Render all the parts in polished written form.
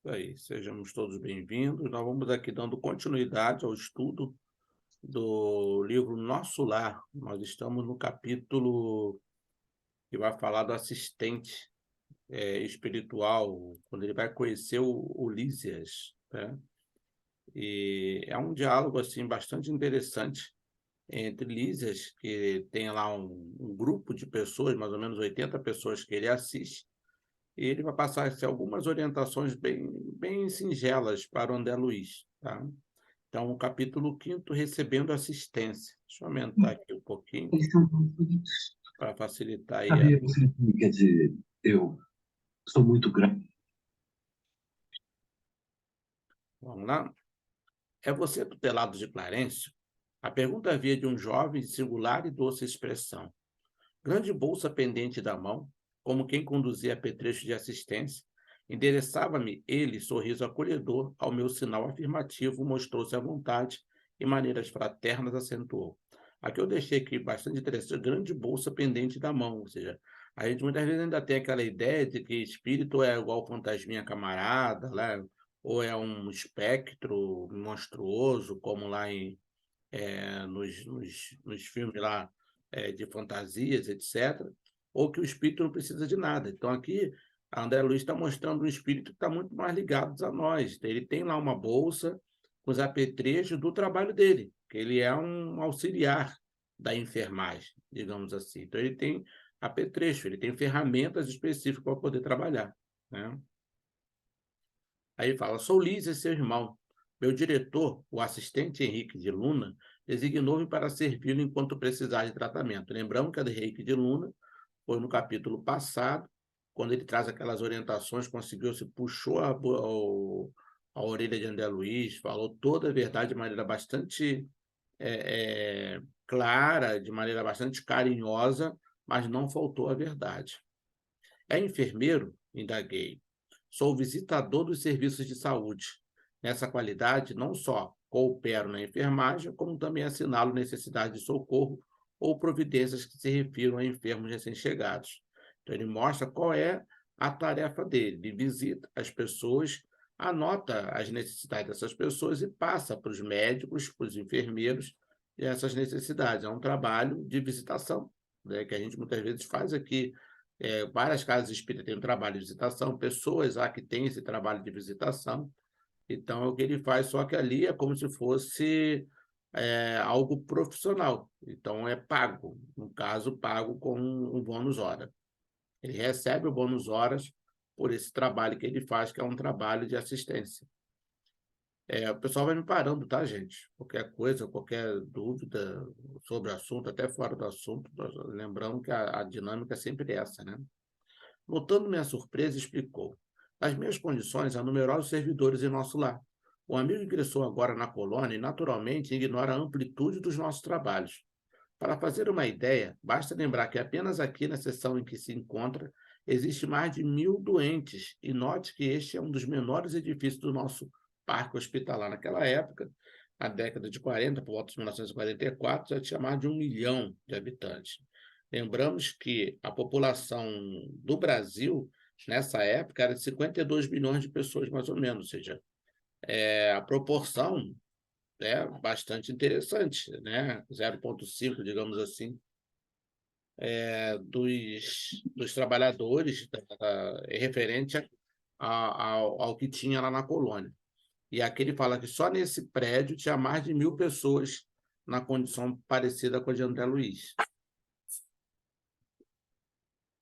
Aí, sejamos todos bem-vindos. Nós vamos aqui dando continuidade ao estudo do livro Nosso Lar. Nós estamos no capítulo que vai falar do assistente espiritual, quando ele vai conhecer o Lísias, né? E é um diálogo assim bastante interessante entre Lísias, que tem lá um grupo de pessoas, mais ou menos 80 pessoas que ele assiste, e ele vai passar assim, algumas orientações bem singelas para o André Luiz, tá? Então, o capítulo 5º, recebendo assistência. Deixa eu aumentar aqui um pouquinho Eles são muito bonitos. para facilitar aí. Sabia, você quer dizer, eu sou muito grato. Vamos lá? É você tutelado de Clarencio? A pergunta havia de um jovem de singular e doce expressão. Grande bolsa pendente da mão, como quem conduzia apetrecho de assistência, endereçava-me ele, sorriso acolhedor, ao meu sinal afirmativo, mostrou-se à vontade e maneiras fraternas acentuou. Aqui eu deixei aqui bastante interessante, grande bolsa pendente da mão, ou seja, a gente muitas vezes ainda tem aquela ideia de que espírito é igual fantasminha camarada, né? Ou é um espectro monstruoso, como lá nos filmes lá de fantasias, etc., ou que o espírito não precisa de nada. Então, aqui, a André Luiz está mostrando um espírito que está muito mais ligado a nós. Ele tem lá uma bolsa com os apetrechos do trabalho dele, que ele é um auxiliar da enfermagem, digamos assim. Então, ele tem apetrecho, ele tem ferramentas específicas para poder trabalhar, né? Aí fala, sou Lígia, seu irmão. Meu diretor, o assistente Henrique de Luna, designou-me para servi-lo enquanto precisar de tratamento. Lembramos que a de Henrique de Luna foi no capítulo passado, quando ele traz aquelas orientações, conseguiu-se, puxou a orelha de André Luiz, falou toda a verdade de maneira bastante clara, de maneira bastante carinhosa, mas não faltou a verdade. É enfermeiro? Indaguei. Sou visitador dos serviços de saúde. Nessa qualidade, não só coopero na enfermagem, como também assinalo necessidade de socorro ou providências que se refiram a enfermos recém-chegados. Então, ele mostra qual é a tarefa dele. Ele visita as pessoas, anota as necessidades dessas pessoas e passa para os médicos, para os enfermeiros, essas necessidades. É um trabalho de visitação, né, que a gente muitas vezes faz aqui. Várias casas espíritas têm um trabalho de visitação, pessoas há que têm esse trabalho de visitação, então é o que ele faz, só que ali é como se fosse algo profissional, então é pago, no caso, pago com um bônus hora. Ele recebe o bônus horas por esse trabalho que ele faz, que é um trabalho de assistência. O pessoal vai me parando, tá, gente? Qualquer coisa, qualquer dúvida sobre o assunto, até fora do assunto, lembrando que a dinâmica é sempre essa, né? Notando minha surpresa, explicou. Nas minhas condições, há numerosos servidores em nosso lar. O amigo ingressou agora na colônia e, naturalmente, ignora a amplitude dos nossos trabalhos. Para fazer uma ideia, basta lembrar que apenas aqui na seção em que se encontra, existe mais de 1.000 doentes, e note que este é um dos menores edifícios do nosso parque hospitalar. Naquela época, na década de 40, por volta de 1944, já tinha mais de 1 milhão de habitantes. Lembramos que a população do Brasil, nessa época, era de 52 milhões de pessoas, mais ou menos, ou seja, a proporção é bastante interessante, né? 0,5, digamos assim, dos trabalhadores referente ao que tinha lá na colônia. E aqui ele fala que só nesse prédio tinha mais de 1.000 pessoas na condição parecida com a de André Luiz.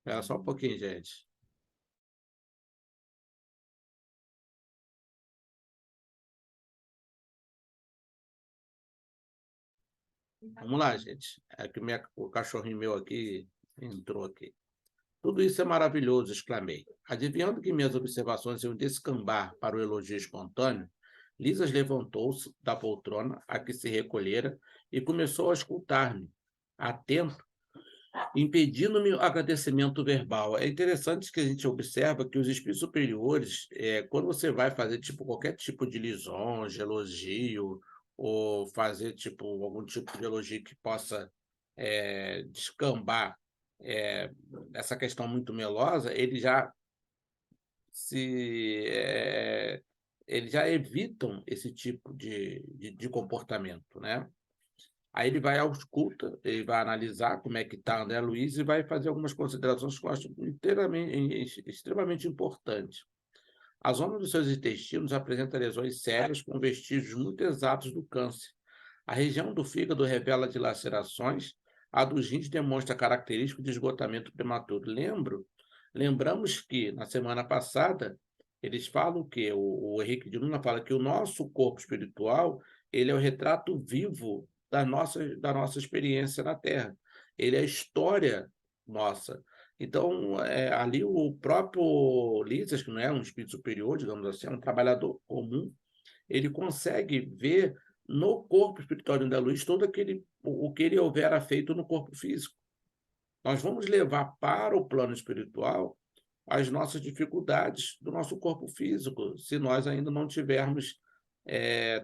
Era só um pouquinho, gente. Vamos lá, gente. É que o cachorrinho meu aqui entrou aqui. Tudo isso é maravilhoso, exclamei. Adivinhando que minhas observações iam descambar para o elogio espontâneo, Lisas levantou-se da poltrona a que se recolhera e começou a escutar-me, atento, impedindo-me o agradecimento verbal. É interessante que a gente observa que os espíritos superiores, quando você vai fazer qualquer tipo de lisonja, elogio, ou fazer algum tipo de elogio que possa descambar essa questão muito melosa, ele já eles já evitam esse tipo de comportamento, né? Aí ele vai ausculta, ele vai analisar como é que está André Luiz e vai fazer algumas considerações que eu acho extremamente importantes. A zona dos seus intestinos apresenta lesões sérias com vestígios muito exatos do câncer. A região do fígado revela dilacerações, a dos rins demonstra característico de esgotamento prematuro. Lembramos que, na semana passada, eles falam que, o Henrique de Luna fala que o nosso corpo espiritual ele é o retrato vivo da nossa experiência na Terra. Ele é a história nossa. Então, ali o próprio Lísias, que não é um espírito superior, digamos assim, é um trabalhador comum, ele consegue ver no corpo espiritual de André Luiz todo o que ele houvera feito no corpo físico. Nós vamos levar para o plano espiritual as nossas dificuldades do nosso corpo físico, se nós ainda não tivermos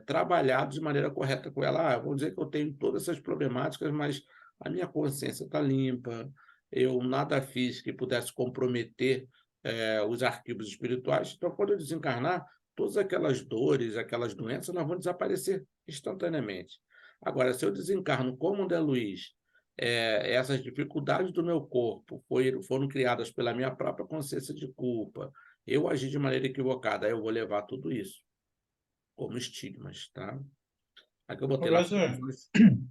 trabalhado de maneira correta com ela. Vamos dizer que eu tenho todas essas problemáticas, mas a minha consciência está limpa, eu nada fiz que pudesse comprometer os arquivos espirituais. Então, quando eu desencarnar, todas aquelas dores, aquelas doenças, elas vão desaparecer instantaneamente. Agora, se eu desencarno como André Luiz, essas dificuldades do meu corpo foram criadas pela minha própria consciência de culpa, eu agi de maneira equivocada, aí eu vou levar tudo isso como estigmas, tá? Aqui eu Ô, botei lá. professor,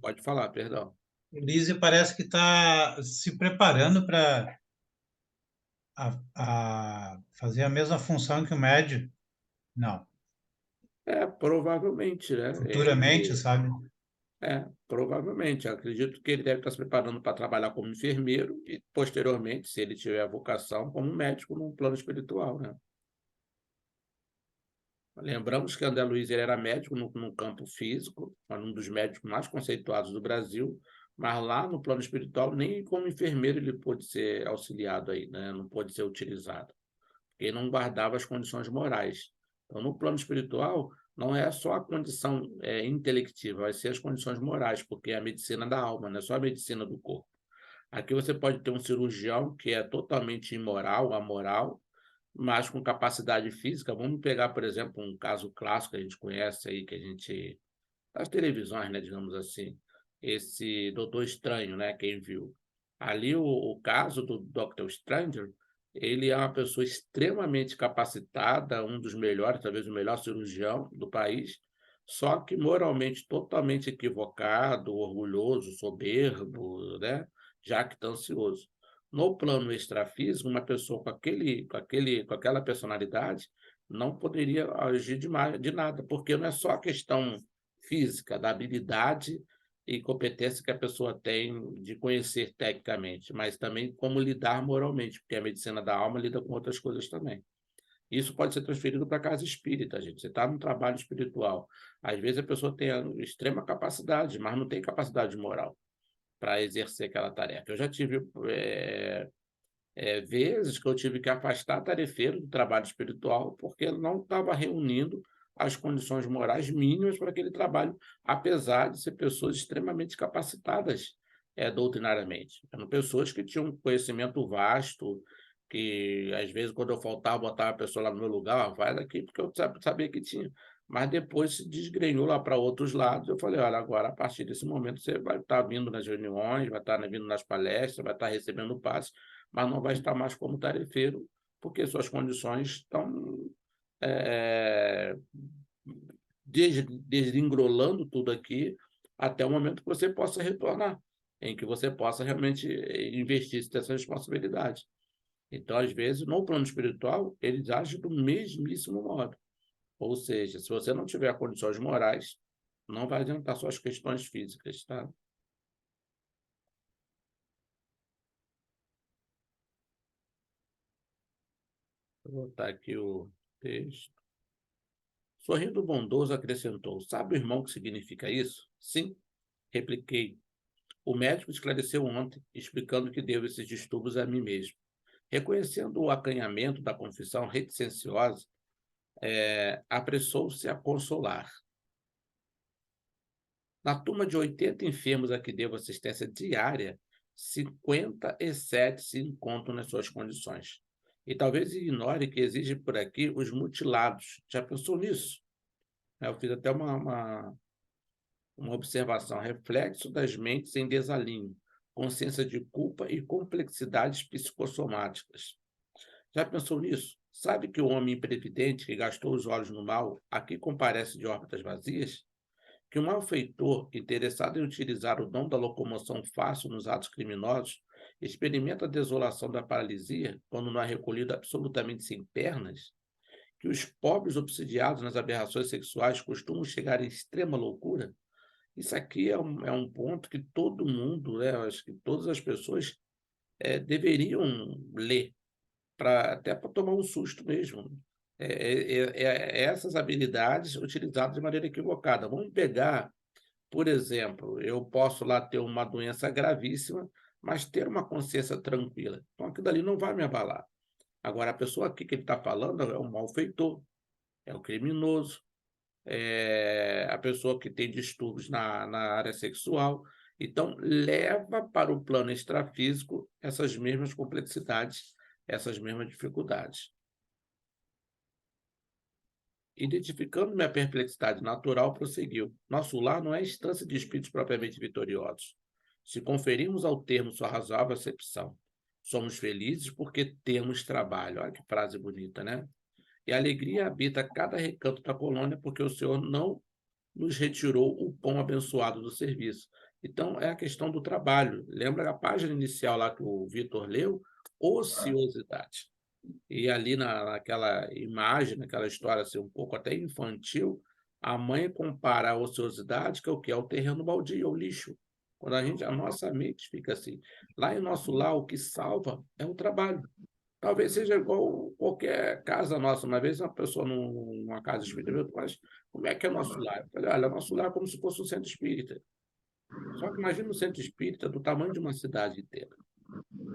Pode falar, perdão. o Lise parece que está se preparando para fazer a mesma função que o médio. Não, Provavelmente, né? futuramente, sabe? Provavelmente. Eu acredito que ele deve estar se preparando para trabalhar como enfermeiro e, posteriormente, se ele tiver a vocação, como médico no plano espiritual, né? Lembramos que André Luiz ele era médico no campo físico, era um dos médicos mais conceituados do Brasil, mas lá no plano espiritual, nem como enfermeiro ele pôde ser auxiliado aí, né? Não pôde ser utilizado, porque ele não guardava as condições morais. Então, no plano espiritual, não é só a condição intelectiva, vai ser as condições morais, porque é a medicina da alma, não é só a medicina do corpo. Aqui você pode ter um cirurgião que é totalmente imoral, amoral, mas com capacidade física. Vamos pegar, por exemplo, um caso clássico que a gente conhece aí, que a gente das televisões, né, digamos assim, esse Doutor Estranho, né, quem viu. Ali o caso do Doctor Stranger, ele é uma pessoa extremamente capacitada, um dos melhores, talvez o melhor cirurgião do país, só que moralmente totalmente equivocado, orgulhoso, soberbo, né, jactancioso. No plano extrafísico, uma pessoa com aquela personalidade não poderia agir de nada, porque não é só a questão física, da habilidade e competência que a pessoa tem de conhecer tecnicamente, mas também como lidar moralmente, porque a medicina da alma lida com outras coisas também. Isso pode ser transferido para a casa espírita, gente. Você está no trabalho espiritual. Às vezes a pessoa tem a extrema capacidade, mas não tem capacidade moral para exercer aquela tarefa. Eu já tive vezes que eu tive que afastar tarefeiro do trabalho espiritual porque ele não estava reunindo as condições morais mínimas para aquele trabalho, apesar de ser pessoas extremamente capacitadas doutrinariamente. Eram pessoas que tinham um conhecimento vasto, que às vezes, quando eu faltava, botava a pessoa lá no meu lugar, vai daqui, porque eu sabia que tinha. Mas depois se desgrenhou lá para outros lados. Eu falei, olha, agora, a partir desse momento, você vai estar vindo nas reuniões, vai estar vindo nas palestras, vai estar recebendo passe, mas não vai estar mais como tarefeiro, porque suas condições estão deslingrolando tudo aqui até o momento que você possa retornar, em que você possa realmente investir essa responsabilidade. Então, às vezes, no plano espiritual, eles agem do mesmíssimo modo. Ou seja, se você não tiver condições morais, não vai adiantar suas questões físicas, tá? Vou botar aqui o texto. Sorrindo bondoso, acrescentou: sabe, o irmão, que significa isso? Sim, repliquei. O médico esclareceu ontem, explicando que devo esses distúrbios a mim mesmo. Reconhecendo o acanhamento da confissão reticenciosa, apressou-se a consolar. Na turma de 80 enfermos a que devo assistência diária, 57 se encontram nas suas condições. E talvez ignore que exige por aqui os mutilados. Já pensou nisso? Eu fiz até uma observação, reflexo das mentes em desalinho, consciência de culpa e complexidades psicossomáticas. Já pensou nisso? Sabe que o homem imprevidente que gastou os olhos no mal aqui comparece de órbitas vazias? Que um malfeitor interessado em utilizar o dom da locomoção fácil nos atos criminosos experimenta a desolação da paralisia quando não é recolhido absolutamente sem pernas? Que os pobres obsidiados nas aberrações sexuais costumam chegar em extrema loucura? Isso aqui é um ponto que todo mundo, né, eu acho que todas as pessoas deveriam ler, até para tomar um susto mesmo. Essas habilidades utilizadas de maneira equivocada. Vamos pegar, por exemplo, eu posso lá ter uma doença gravíssima, mas ter uma consciência tranquila. Então, aquilo ali não vai me abalar. Agora, a pessoa aqui que ele está falando é um malfeitor, é um criminoso, é a pessoa que tem distúrbios na área sexual. Então, leva para o plano extrafísico essas mesmas complexidades, essas mesmas dificuldades. Identificando minha perplexidade natural, prosseguiu. Nosso lar não é instância de espíritos propriamente vitoriosos. Se conferirmos ao termo sua razoável acepção, somos felizes porque temos trabalho. Olha que frase bonita, né? E a alegria habita cada recanto da colônia, porque o Senhor não nos retirou o pão abençoado do serviço. Então, é a questão do trabalho. Lembra a página inicial lá que o Vitor leu? Ociosidade. E ali naquela imagem, naquela história assim, um pouco até infantil, a mãe compara a ociosidade, que é o quê? É o terreno baldio, é o lixo. Quando a nossa mente fica assim. Lá em nosso lar, o que salva é o trabalho. Talvez seja igual qualquer casa nossa. Uma vez uma pessoa numa casa espírita me perguntou, mas como é que é nosso lar? Eu falei, olha, nosso lar é como se fosse um centro espírita. Só que imagina um centro espírita do tamanho de uma cidade inteira.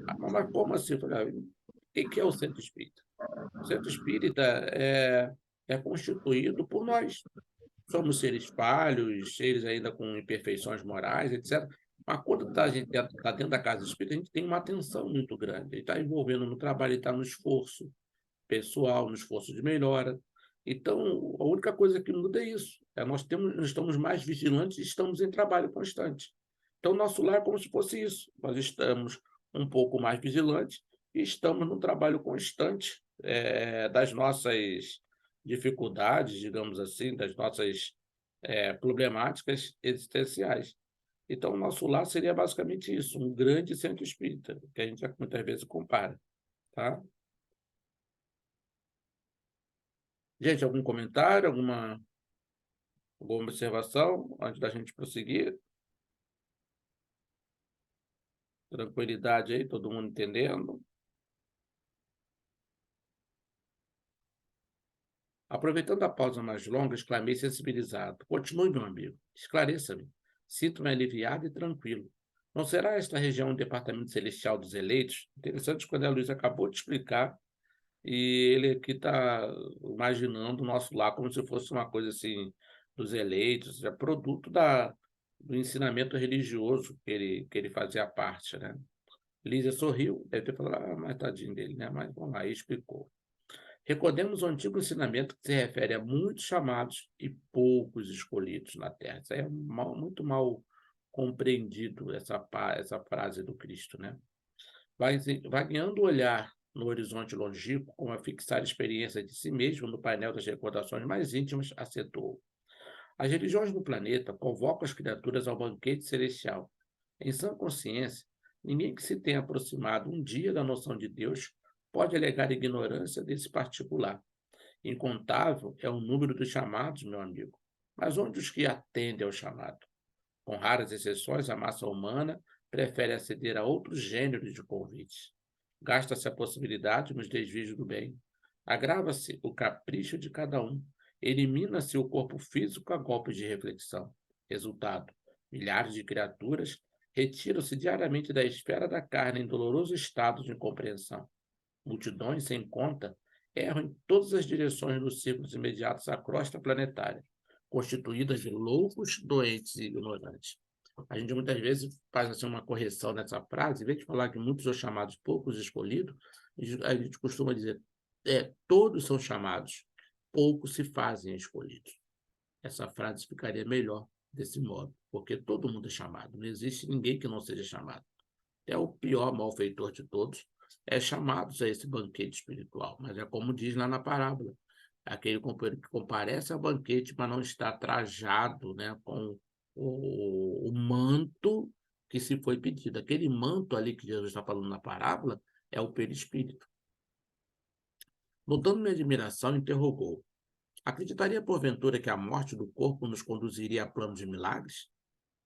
Ah, mas como assim? Eu falei, o que é o centro espírita? O centro espírita é constituído por nós. Somos seres falhos, seres ainda com imperfeições morais, etc. Mas quando a gente está dentro da casa espírita, a gente tem uma atenção muito grande. Ele está envolvendo no trabalho, ele está no esforço pessoal, no esforço de melhora. Então, a única coisa que muda é isso. Nós estamos mais vigilantes e estamos em trabalho constante. Então, nosso lar é como se fosse isso. Nós estamos um pouco mais vigilantes e estamos num trabalho constante das nossas dificuldades, digamos assim, das nossas problemáticas existenciais. Então, o nosso lar seria basicamente isso, um grande centro espírita, que a gente muitas vezes compara. Tá? Gente, algum comentário, alguma observação antes da gente prosseguir? Tranquilidade aí, todo mundo entendendo? Aproveitando a pausa mais longa, exclamei sensibilizado. Continue, meu amigo. Esclareça-me. Sinto-me aliviado e tranquilo. Não será esta região um departamento celestial dos eleitos? Interessante quando a Luísa acabou de explicar e ele aqui está imaginando o nosso lar como se fosse uma coisa assim dos eleitos, é produto do ensinamento religioso que ele fazia parte, né? Lígia sorriu, deve ter falado, mas tadinho dele, né? Mas vamos lá, e explicou. Recordemos o antigo ensinamento que se refere a muitos chamados e poucos escolhidos na Terra. Isso aí é muito mal compreendido, essa frase do Cristo, né? Vagueando o olhar no horizonte longínquo, como a fixar a experiência de si mesmo no painel das recordações mais íntimas, acentuou. As religiões do planeta convocam as criaturas ao banquete celestial. Em sã consciência, ninguém que se tenha aproximado um dia da noção de Deus pode alegar ignorância desse particular. Incontável é o número dos chamados, meu amigo. Mas onde os que atendem ao chamado? Com raras exceções, a massa humana prefere aceder a outros gêneros de convites. Gasta-se a possibilidade nos desvios do bem. Agrava-se o capricho de cada um. Elimina-se o corpo físico a golpes de reflexão. Resultado: milhares de criaturas retiram-se diariamente da esfera da carne em doloroso estado de incompreensão. Multidões sem conta erram em todas as direções nos círculos imediatos à crosta planetária, constituídas de loucos, doentes e ignorantes. A gente muitas vezes faz assim, uma correção nessa frase, em vez de falar que muitos são chamados poucos escolhidos, A gente costuma dizer, todos são chamados, poucos se fazem escolhidos. Essa frase ficaria melhor desse modo, porque todo mundo é chamado, não existe ninguém que não seja chamado. Até o pior malfeitor de todos é chamado a esse banquete espiritual, mas é como diz lá na parábola, aquele companheiro que comparece ao banquete, mas não está trajado, né, com o manto que se foi pedido. Aquele manto ali que Jesus está falando na parábola é o perispírito. Notando minha admiração, interrogou: acreditaria porventura que a morte do corpo nos conduziria a planos de milagres?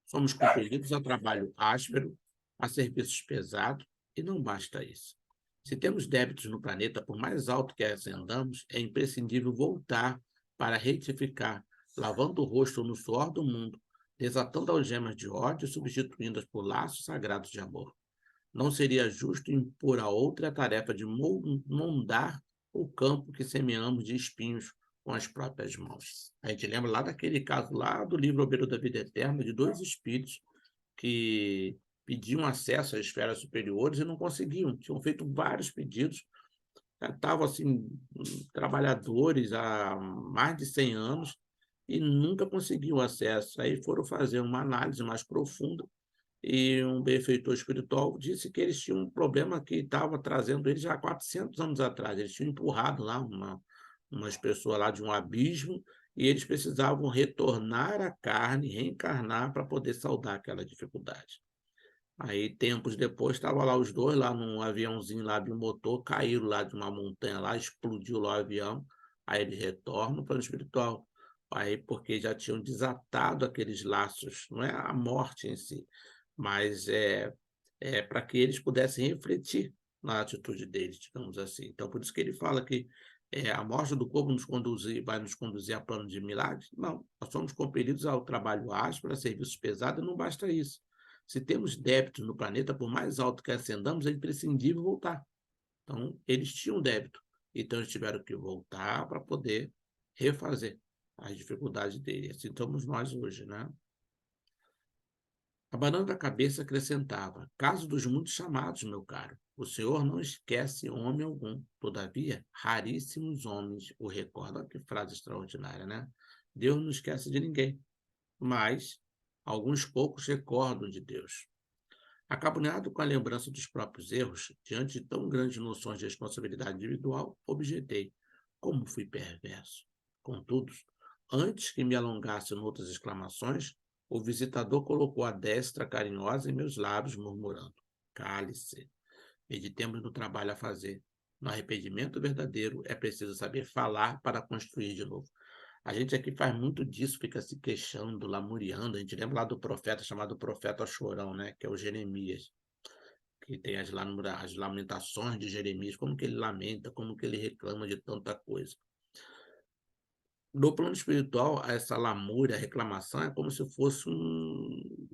Somos compelidos a trabalho áspero, a serviços pesados, e não basta isso. Se temos débitos no planeta, por mais alto que ascendamos, é imprescindível voltar para retificar, lavando o rosto no suor do mundo, desatando algemas de ódio, substituindo-as por laços sagrados de amor. Não seria justo impor a outra a tarefa de mondar o campo que semeamos de espinhos com as próprias mãos. A gente lembra lá daquele caso lá do livro O Beiro da Vida Eterna, de 2 espíritos que pediam acesso às esferas superiores e não conseguiam. Tinham feito vários pedidos, estavam assim, trabalhadores há mais de 100 anos e nunca conseguiam acesso. Aí foram fazer uma análise mais profunda e um benfeitor espiritual disse que eles tinham um problema que estava trazendo eles já há 400 anos atrás. Eles tinham empurrado lá umas pessoas lá de um abismo e eles precisavam retornar à carne, reencarnar para poder saldar aquela dificuldade. Aí, tempos depois, estavam lá os dois, lá num aviãozinho lá de motor, caíram lá de uma montanha lá, explodiu lá o avião, aí eles retornam para o espiritual. Aí, porque já tinham desatado aqueles laços, não é a morte em si, mas é para que eles pudessem refletir na atitude deles, digamos assim. Então, por isso que ele fala que a morte do corpo vai nos conduzir a plano de milagres? Não, nós somos compelidos ao trabalho áspero, a serviços pesados, e não basta isso. Se temos débitos no planeta, por mais alto que ascendamos, é imprescindível voltar. Então, eles tinham débito, então eles tiveram que voltar para poder refazer as dificuldades deles. Assim somos nós hoje, né? Abanando a cabeça, acrescentava: caso dos muitos chamados, meu caro, o Senhor não esquece homem algum. Todavia, raríssimos homens o recordam. Olha que frase extraordinária, né? Deus não esquece de ninguém, mas alguns poucos recordam de Deus. Acabunado com a lembrança dos próprios erros, diante de tão grandes noções de responsabilidade individual, objetei: como fui perverso. Contudo, antes que me alongasse em outras exclamações, o visitador colocou a destra carinhosa em meus lábios, murmurando: cale-se, meditemos no trabalho a fazer. No arrependimento verdadeiro, é preciso saber falar para construir de novo. A gente aqui faz muito disso, fica se queixando, lamuriando. A gente lembra lá do profeta chamado profeta chorão, né? Que é o Jeremias, que tem as lamentações de Jeremias, como que ele lamenta, como que ele reclama de tanta coisa. No plano espiritual, essa lamúria, a reclamação é como se fosse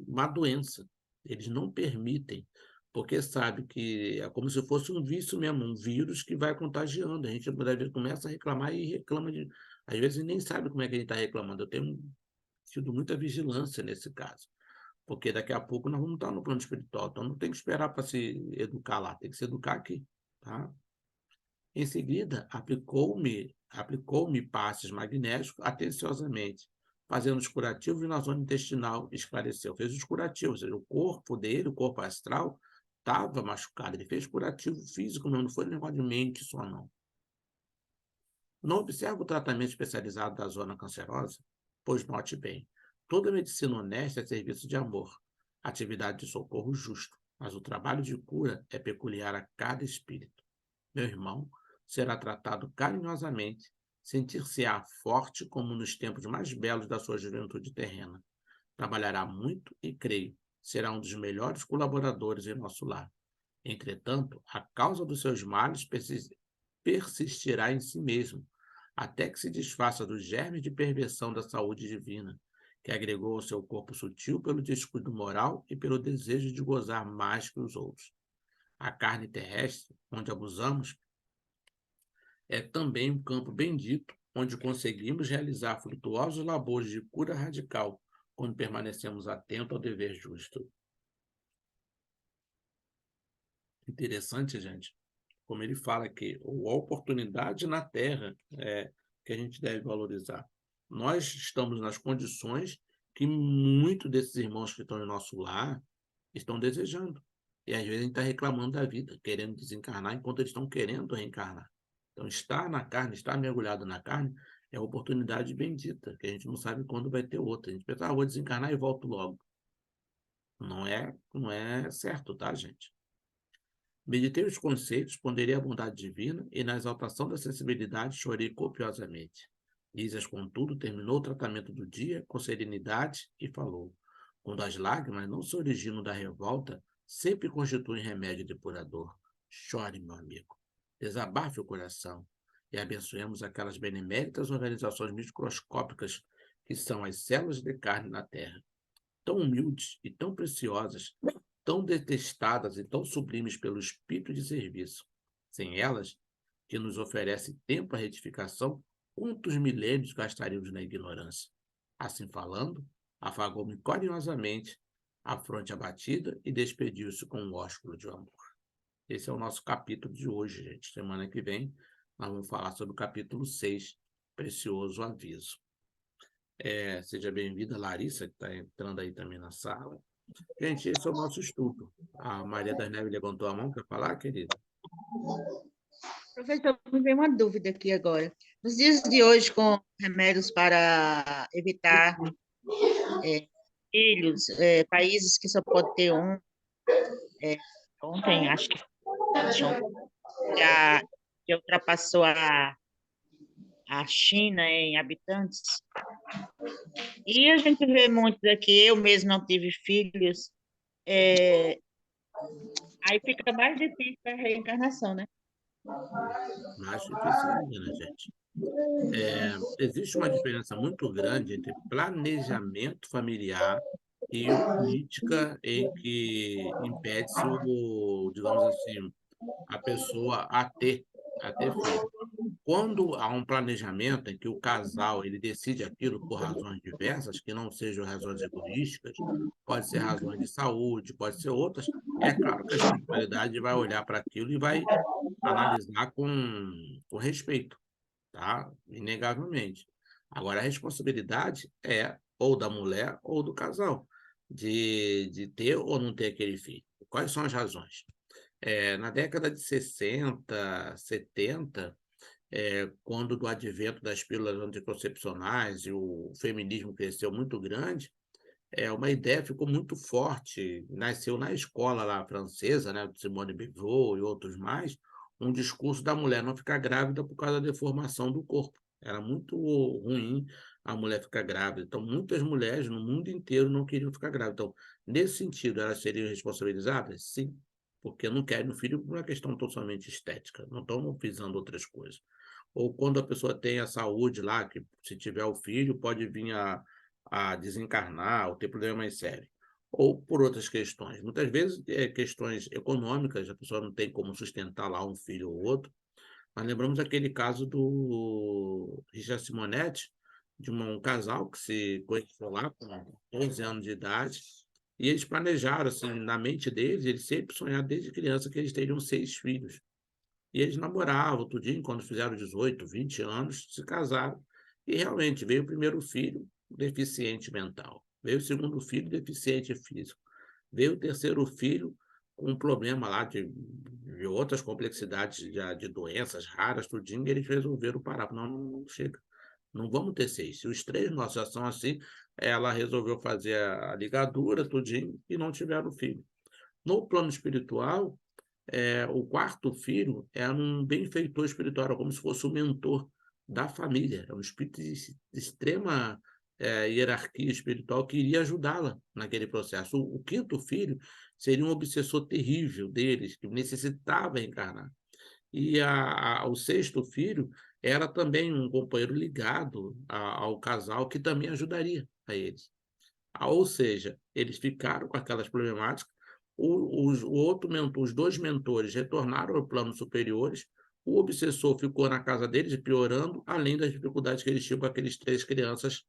uma doença. Eles não permitem, porque sabe que é como se fosse um vício mesmo, um vírus que vai contagiando. A gente muitas vezes começa a reclamar e reclama de. Às vezes nem sabe como é que a gente está reclamando. Eu tenho tido muita vigilância nesse caso, porque daqui a pouco nós vamos estar no plano espiritual, então não tem que esperar para se educar lá, tem que se educar aqui, tá? Em seguida, aplicou-me passes magnéticos atenciosamente, fazendo os curativos na zona intestinal, esclareceu. Fez os curativos, ou seja, o corpo dele, o corpo astral, estava machucado. Ele fez curativo físico, não foi negócio de mente só, não. Não observa o tratamento especializado da zona cancerosa? Pois note bem, toda medicina honesta é serviço de amor, atividade de socorro justo, mas o trabalho de cura é peculiar a cada espírito. Meu irmão será tratado carinhosamente, sentir-se-á forte como nos tempos mais belos da sua juventude terrena. Trabalhará muito e, creio, será um dos melhores colaboradores em nosso lar. Entretanto, a causa dos seus males persistirá em si mesmo, até que se desfaça do germe de perversão da saúde divina, que agregou ao seu corpo sutil pelo descuido moral e pelo desejo de gozar mais que os outros. A carne terrestre, onde abusamos, é também um campo bendito, onde conseguimos realizar frutuosos labores de cura radical, quando permanecemos atentos ao dever justo. Interessante, gente, como ele fala aqui, a oportunidade na Terra é que a gente deve valorizar. Nós estamos nas condições que muitos desses irmãos que estão no nosso lar estão desejando. E às vezes a gente está reclamando da vida, querendo desencarnar, enquanto eles estão querendo reencarnar. Então, estar na carne, estar mergulhado na carne, é uma oportunidade bendita, que a gente não sabe quando vai ter outra. A gente pensa, vou desencarnar e volto logo. Não é certo, tá, gente? Meditei os conceitos, ponderei a bondade divina e na exaltação da sensibilidade chorei copiosamente. Lísias, contudo, terminou o tratamento do dia com serenidade e falou: quando as lágrimas não se originam da revolta, sempre constituem remédio depurador. Chore, meu amigo. Desabafe o coração e abençoemos aquelas beneméritas organizações microscópicas que são as células de carne na Terra, tão humildes e tão preciosas, tão detestadas e tão sublimes pelo espírito de serviço. Sem elas, que nos oferece tempo à retificação, quantos milênios gastaríamos na ignorância? Assim falando, afagou-me carinhosamente a fronte abatida e despediu-se com um ósculo de amor. Esse é o nosso capítulo de hoje, gente. Semana que vem, nós vamos falar sobre o capítulo 6, Precioso Aviso. Seja bem-vinda, Larissa, que está entrando aí também na sala. Gente, esse é o nosso estudo. A Maria das Neves levantou a mão para falar, querida? Professor, me veio uma dúvida aqui agora. Nos dias de hoje, com remédios para evitar filhos, países que só pode ter um, ontem, acho que já ultrapassou a China em habitantes, e a gente vê muitos aqui, eu mesmo não tive filhos, aí fica mais difícil a reencarnação, né? Mais difícil ainda, né, gente? Existe uma diferença muito grande entre planejamento familiar e política em que impede-se digamos assim, a pessoa a ter filho. Quando há um planejamento em que o casal ele decide aquilo por razões diversas, que não sejam razões egoísticas, pode ser razões de saúde, pode ser outras, é claro que a espiritualidade vai olhar para aquilo e vai analisar com respeito, tá? Inegavelmente. Agora, a responsabilidade é ou da mulher ou do casal, de ter ou não ter aquele filho. Quais são as razões? Na década de 60, 70, quando do advento das pílulas anticoncepcionais e o feminismo cresceu muito grande, uma ideia ficou muito forte, nasceu na escola lá francesa, né, de Simone de Beauvoir e outros mais, um discurso da mulher não ficar grávida por causa da deformação do corpo. Era muito ruim a mulher ficar grávida. Então, muitas mulheres no mundo inteiro não queriam ficar grávidas. Então, nesse sentido, elas seriam responsabilizadas? Sim, porque não querem um filho por uma questão totalmente estética, não estão visando outras coisas. Ou quando a pessoa tem a saúde lá, que se tiver o filho, pode vir a desencarnar ou ter problemas mais sérios. Ou por outras questões. Muitas vezes, questões econômicas, a pessoa não tem como sustentar lá um filho ou outro. Nós lembramos aquele caso do Richard Simonetti, de um casal que se conheceu lá com 11 anos de idade, e eles planejaram, assim, na mente deles, eles sempre sonharam desde criança que eles teriam 6 filhos. E eles namoravam tudinho, quando fizeram 18, 20 anos, se casaram. E realmente veio o primeiro filho deficiente mental, veio o segundo filho deficiente físico, veio o terceiro filho com um problema lá de outras complexidades de doenças raras, tudinho, e eles resolveram parar. Não, não chega. Não vamos ter 6. Se os 3 nossos já são assim, ela resolveu fazer a ligadura, tudinho, e não tiveram filho. No plano espiritual, o quarto filho é um benfeitor espiritual, era como se fosse o mentor da família, é um espírito de extrema hierarquia espiritual que iria ajudá-la naquele processo. O quinto filho seria um obsessor terrível deles, que necessitava encarnar. E o sexto filho era também um companheiro ligado ao casal que também ajudaria a eles. Ou seja, eles ficaram com aquelas problemáticas, o outro mentor, os 2 mentores retornaram ao plano superiores, o obsessor ficou na casa deles, piorando, além das dificuldades que eles tinham com aqueles 3 crianças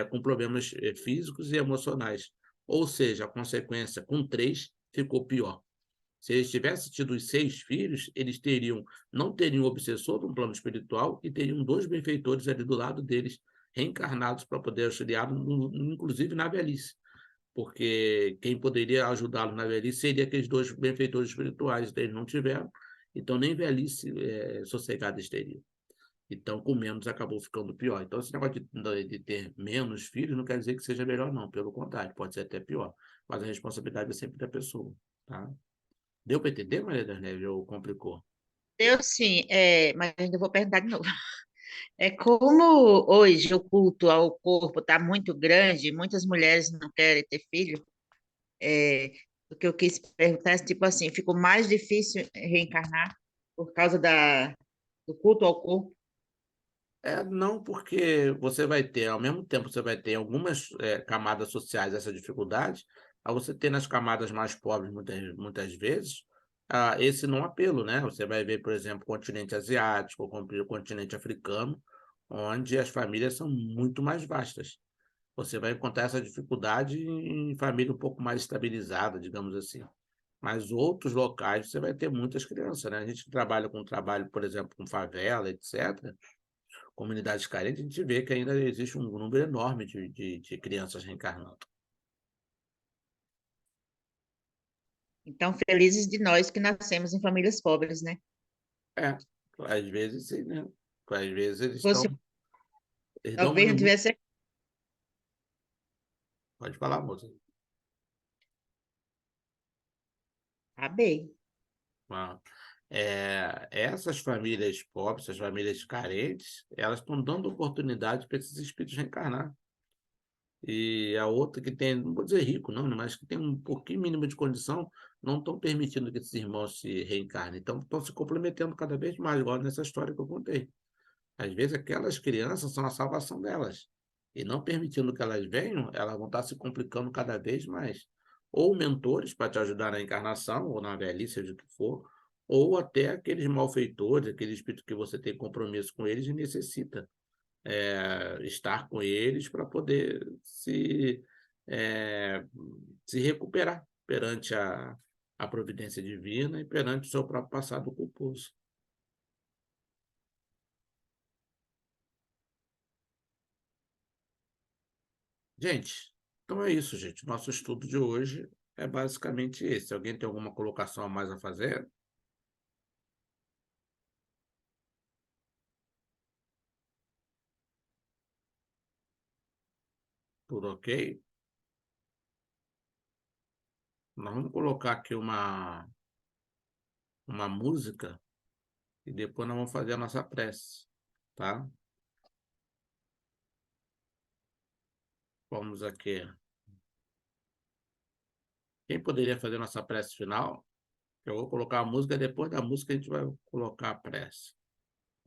com problemas físicos e emocionais. Ou seja, a consequência com 3 ficou pior. Se eles tivessem tido os 6 filhos, eles não teriam um obsessor no plano espiritual e teriam 2 benfeitores ali do lado deles, reencarnados para poder auxiliá-los, inclusive na velhice. Porque quem poderia ajudá-los na velhice seria aqueles 2 benfeitores espirituais, eles não tiveram, então nem velhice sossegada eles teriam. Então, com menos, acabou ficando pior. Então, esse negócio de ter menos filhos não quer dizer que seja melhor, não. Pelo contrário, pode ser até pior. Mas a responsabilidade é sempre da pessoa, tá? Deu para entender, Maria das Neves, ou complicou? Eu sim, mas ainda vou perguntar de novo. É como hoje o culto ao corpo está muito grande, muitas mulheres não querem ter filho. O que eu quis perguntar é, tipo assim, ficou mais difícil reencarnar por causa do culto ao corpo? Não, porque você vai ter, ao mesmo tempo, você vai ter em algumas camadas sociais essa dificuldade, a você ter nas camadas mais pobres, muitas vezes, esse não apelo, né? Você vai ver, por exemplo, o continente asiático, o continente africano, onde as famílias são muito mais vastas. Você vai encontrar essa dificuldade em família um pouco mais estabilizada, digamos assim. Mas outros locais você vai ter muitas crianças, né? A gente trabalha por exemplo, com favela, etc., comunidades carentes, a gente vê que ainda existe um número enorme de crianças reencarnando. Então, felizes de nós que nascemos em famílias pobres, né? É, às vezes sim, né? Às vezes Fosse, eles dão talvez não tivesse. Pode falar, moça. Tá bem. Ah, essas famílias pobres, essas famílias carentes, elas estão dando oportunidade para esses espíritos reencarnar. E a outra que tem, não vou dizer rico, não, mas que tem um pouquinho mínimo de condição, não estão permitindo que esses irmãos se reencarnem. Então, estão se complementando cada vez mais, igual nessa história que eu contei. Às vezes, aquelas crianças são a salvação delas. E não permitindo que elas venham, elas vão estar se complicando cada vez mais. Ou mentores para te ajudar na encarnação, ou na velhice, seja o que for, ou até aqueles malfeitores, aquele espírito que você tem compromisso com eles e necessita estar com eles para poder é, se recuperar perante a providência divina e perante o seu próprio passado culposo. Gente, então é isso, gente. Nosso estudo de hoje é basicamente esse. Alguém tem alguma colocação a mais a fazer? Tudo ok? Nós vamos colocar aqui uma música e depois nós vamos fazer a nossa prece, tá? Vamos aqui. Quem poderia fazer nossa prece final? Eu vou colocar a música, depois da música a gente vai colocar a prece.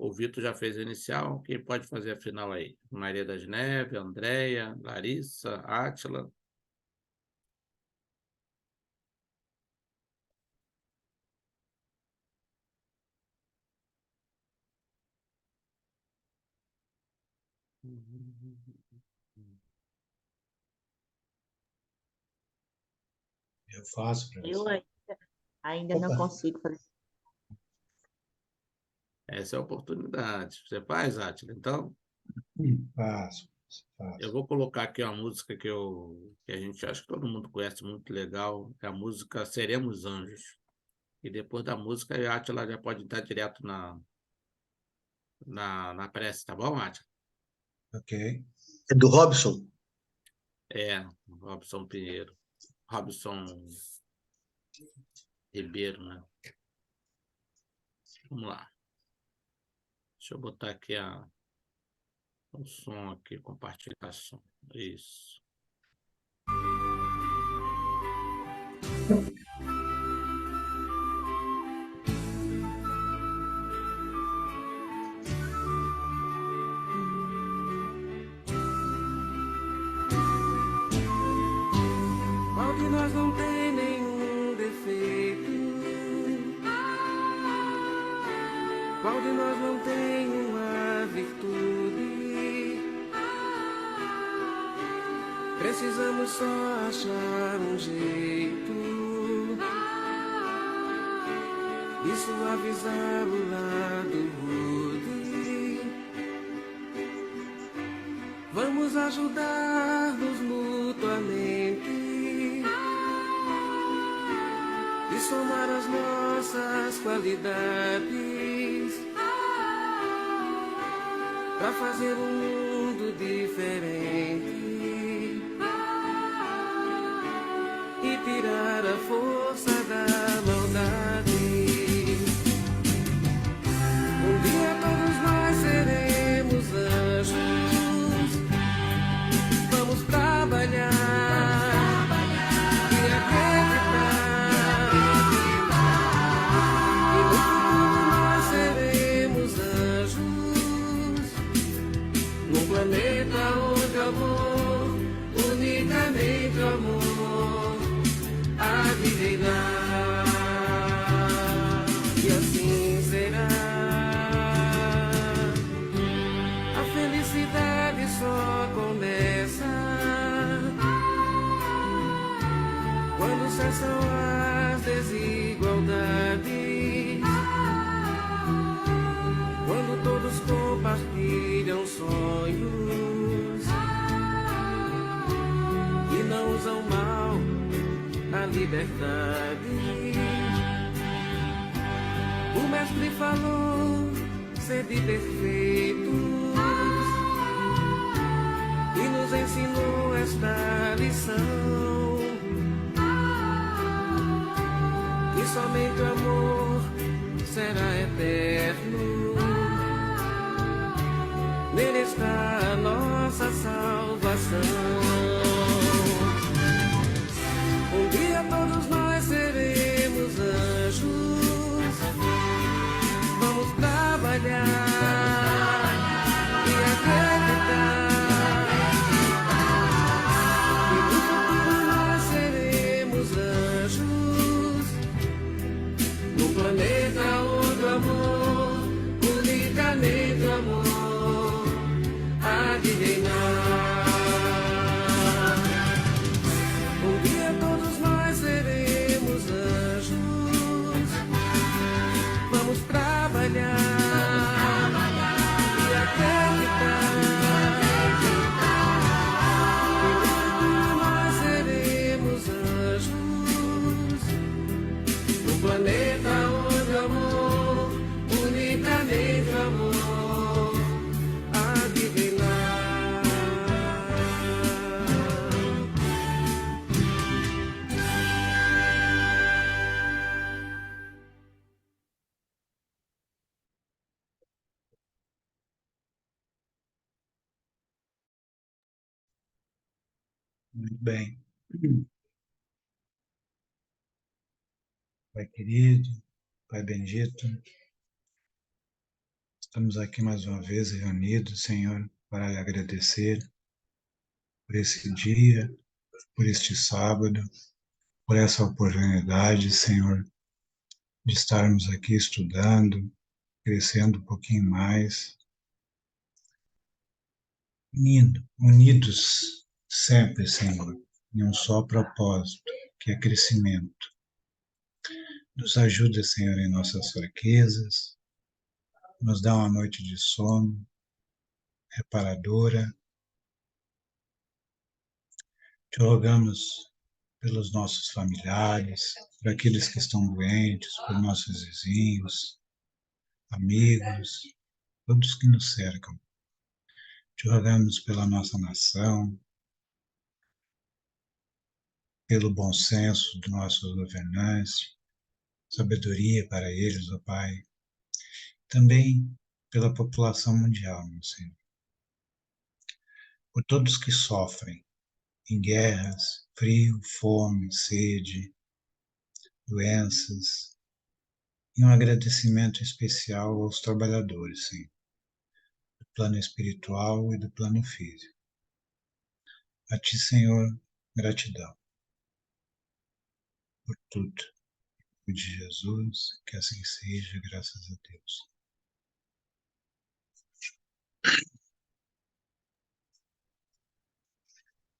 O Vitor já fez a inicial, quem pode fazer a final aí? Maria das Neves, Andréia, Larissa, Átila. Eu faço, Eu professor. ainda não Opa, consigo fazer. Essa é a oportunidade. Você faz, Átila? Então, faço, eu faço. vou colocar aqui uma música que a gente acha que todo mundo conhece, muito legal. É a música Seremos Anjos. E depois da música, a Átila já pode entrar direto na prece, tá bom, Átila? Ok. É do Robson? Robson Pinheiro. Robson Ribeiro, né? Vamos lá. Deixa eu botar aqui o som aqui, compartilhação. Isso. Qual de nós não tem nenhum defeito? Qual de nós não tem uma virtude? Precisamos só achar um jeito suavizar o lado rude. Vamos ajudar-nos mutuamente e somar as nossas qualidades para fazer um mundo diferente e tirar a força da maldade. Um dia todos nós seremos anjos. Vamos trabalhar e acreditar. E no futuro nós seremos anjos. Num planeta onde o amor, unicamente o amor, há de reinar. E assim será. A felicidade só começa quando cessam as desigualdades, quando todos compartilham sonhos e não usam mal a liberdade. O mestre falou: sede perfeitos, e nos ensinou esta lição, que somente o amor será eterno. Nele está a nossa salvação. Um dia todos nós seremos anjos. Vamos trabalhar e acreditar. E no futuro nós seremos anjos. Num planeta onde o amor, unicamente o amor, há de reinar. Um dia todos nós seremos anjos. Vamos trabalhar e acreditar. E no futuro nós seremos anjos. Num planeta onde o amor, unicamente o amor, há de reinar. Muito bem. Pai querido, Pai bendito, estamos aqui mais uma vez reunidos, Senhor, para lhe agradecer por esse dia, por este sábado, por essa oportunidade, Senhor, de estarmos aqui estudando, crescendo um pouquinho mais, unidos sempre, Senhor, em um só propósito, que é crescimento. Nos ajuda, Senhor, em nossas fraquezas, nos dá uma noite de sono reparadora. Te rogamos pelos nossos familiares, por aqueles que estão doentes, por nossos vizinhos, amigos, todos que nos cercam. Te rogamos pela nossa nação, pelo bom senso dos nossos governantes, sabedoria para eles, ó Pai. Também pela população mundial, meu Senhor. Por todos que sofrem em guerras, frio, fome, sede, doenças, e um agradecimento especial aos trabalhadores, Senhor, do plano espiritual e do plano físico. A Ti, Senhor, gratidão por tudo. Em nome de Jesus, que assim seja, graças a Deus.